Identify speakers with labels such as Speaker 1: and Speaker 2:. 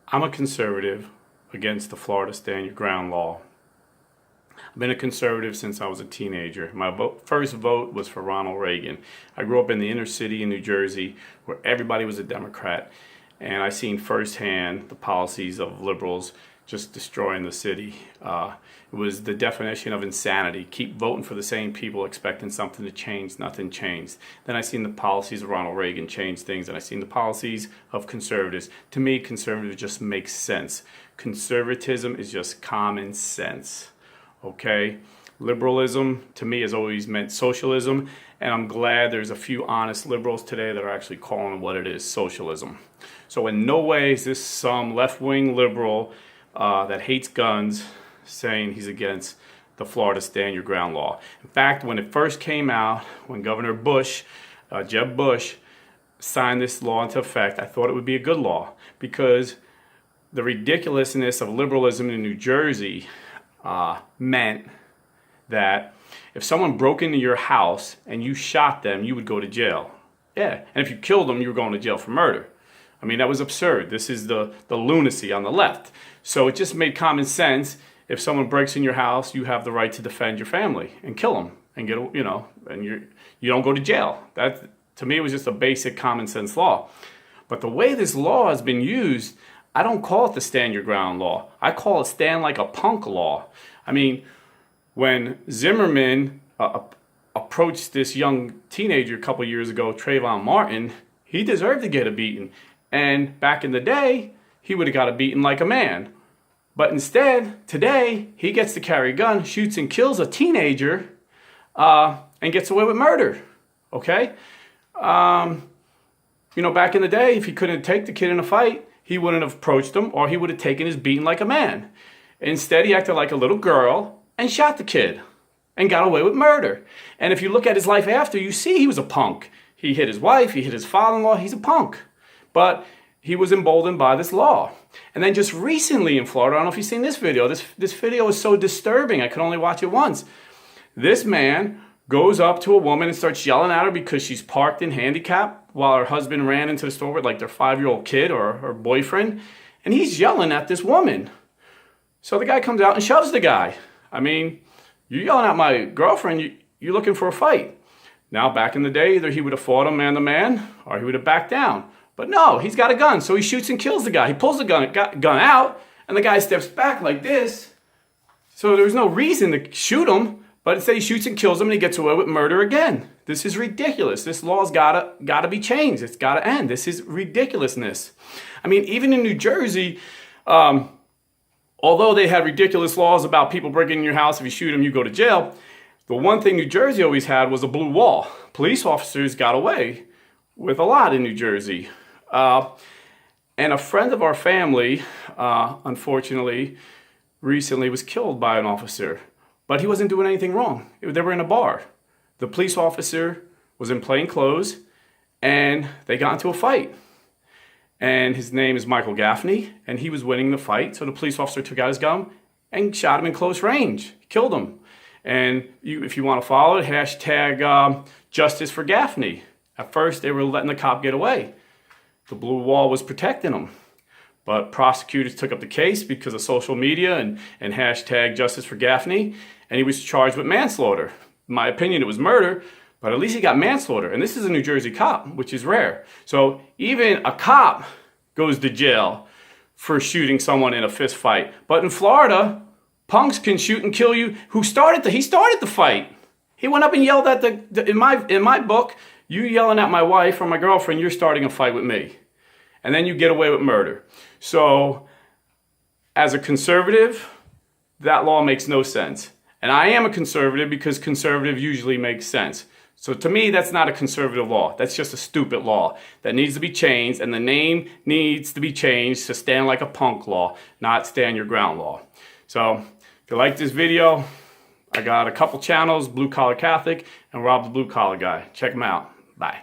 Speaker 1: I'm a conservative against the Florida Stand Your Ground law. I've been a conservative since I was a teenager. My first vote was for Ronald Reagan. I grew up in the inner city in New Jersey where everybody was a Democrat, and I seen firsthand the policies of liberals just destroying the city. It was the definition of insanity. Keep voting for the same people expecting something to change, nothing changed. Then I seen the policies of Ronald Reagan change things, and I seen the policies of conservatives. To me, conservatives just make sense. Conservatism is just common sense. Okay? Liberalism to me has always meant socialism, and I'm glad there's a few honest liberals today that are actually calling it what it is, socialism. So in no way is this some left-wing liberal that hates guns saying he's against the Florida Stand Your Ground law. In fact, when it first came out, when Governor Bush, Jeb Bush, signed this law into effect, I thought it would be a good law because the ridiculousness of liberalism in New Jersey meant that if someone broke into your house and you shot them, you would go to jail. Yeah, and if you killed them, you were going to jail for murder. I mean, that was absurd. This is the lunacy on the left. So it just made common sense. If someone breaks in your house, you have the right to defend your family and kill them and get, and you don't go to jail. That, to me, was just a basic common sense law. But the way this law has been used, I don't call it the Stand Your Ground law. I call it Stand Like a Punk law. I mean, when Zimmerman approached this young teenager a couple years ago, Trayvon Martin, he deserved to get a beating. And back in the day, he would have got a beating like a man. But instead, today, he gets to carry a gun, shoots and kills a teenager, and gets away with murder. Okay? Back in the day, if he couldn't take the kid in a fight, he wouldn't have approached him, or he would have taken his beating like a man. Instead, he acted like a little girl and shot the kid and got away with murder. And if you look at his life after, you see he was a punk. He hit his wife, he hit his father-in-law, he's a punk. But he was emboldened by this law. And then just recently in Florida, I don't know if you've seen this video. This video is so disturbing, I could only watch it once. This man goes up to a woman and starts yelling at her because she's parked in handicap while her husband ran into the store with like their 5-year-old kid or her boyfriend. And he's yelling at this woman. So the guy comes out and shoves the guy. I mean, you're yelling at my girlfriend, you're looking for a fight. Now, back in the day, either he would have fought him man to man or he would have backed down. But no, he's got a gun, so he shoots and kills the guy. He pulls the gun out, and the guy steps back like this. So there's no reason to shoot him, but instead he shoots and kills him, and he gets away with murder again. This is ridiculous. This law's gotta be changed. It's gotta end. This is ridiculousness. I mean, even in New Jersey, although they had ridiculous laws about people breaking in your house, if you shoot them, you go to jail, the one thing New Jersey always had was a blue wall. Police officers got away with a lot in New Jersey. And a friend of our family, unfortunately, recently was killed by an officer. But he wasn't doing anything wrong. They were in a bar. The police officer was in plain clothes, and they got into a fight. And his name is Michael Gaffney, and he was winning the fight. So the police officer took out his gun and shot him in close range, killed him. And if you want to follow it, hashtag Justice for Gaffney. At first, they were letting the cop get away. The blue wall was protecting him. But prosecutors took up the case because of social media and hashtag Justice for Gaffney, and he was charged with manslaughter. In my opinion, it was murder, but at least he got manslaughter. And this is a New Jersey cop, which is rare. So even a cop goes to jail for shooting someone in a fist fight. But in Florida, punks can shoot and kill you. He started the fight. He went up and yelled at in my book, you yelling at my wife or my girlfriend, you're starting a fight with me. And then you get away with murder. So, as a conservative, that law makes no sense. And I am a conservative because conservative usually makes sense. So to me, that's not a conservative law. That's just a stupid law that needs to be changed, and the name needs to be changed to Stand Like a Punk law, not Stand Your Ground law. So, if you like this video, I got a couple channels, Blue Collar Catholic and Rob the Blue Collar Guy. Check them out. Bye.